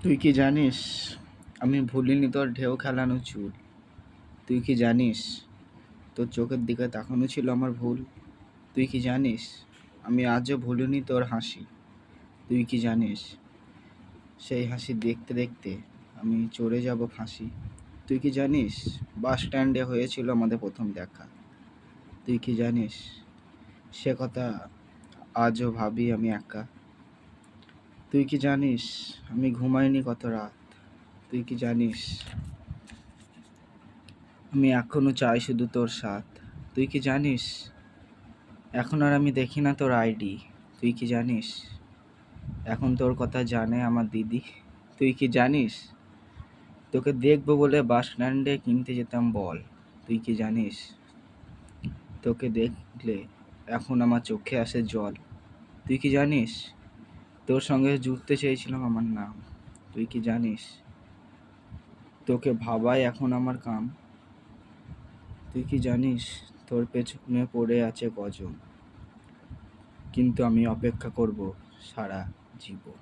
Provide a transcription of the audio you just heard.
তুই কি জানিস আমি ভুলিনি তোর ঢেউ খেলানো চুল? তুই কি জানিস তোর চোখের দিকে তাকানো ছিল আমার ভুল? তুই কি জানিস আমি আজও ভুলিনি তোর হাসি? তুই কি জানিস সেই হাসি দেখতে দেখতে আমি চড়ে যাব ফাঁসি? তুই কি জানিস বাস স্ট্যান্ডে হয়েছিল আমাদের প্রথম দেখা? তুই কি জানিস সে কথা আজও ভাবি আমি একা? তুই কি জানিস আমি ঘুমাইনি কত রাত? তুই কি জানিস আমি এখনো চাই শুধু তোর সাথ? তুই কি জানিস এখন আর আমি দেখি না তোর আইডি? তুই কি জানিস এখন তোর কথা জানে আমার দিদি? তুই কি জানিস তোকে দেখবো বলে বাস স্ট্যান্ডে কিনতে যেতাম বল? তুই কি জানিস তোকে দেখলে এখন আমার চোখে আসে জল? তুই কি জানিস তোর সঙ্গে জুড়তে চেয়েছিলাম আমার নাম? তুই কি জানিস তোকে ভাবাই এখন আমার কাম? তুই কি জানিস তোর পেছনে পড়ে আছে কজন, কিন্তু আমি অপেক্ষা করব সারা জীবন।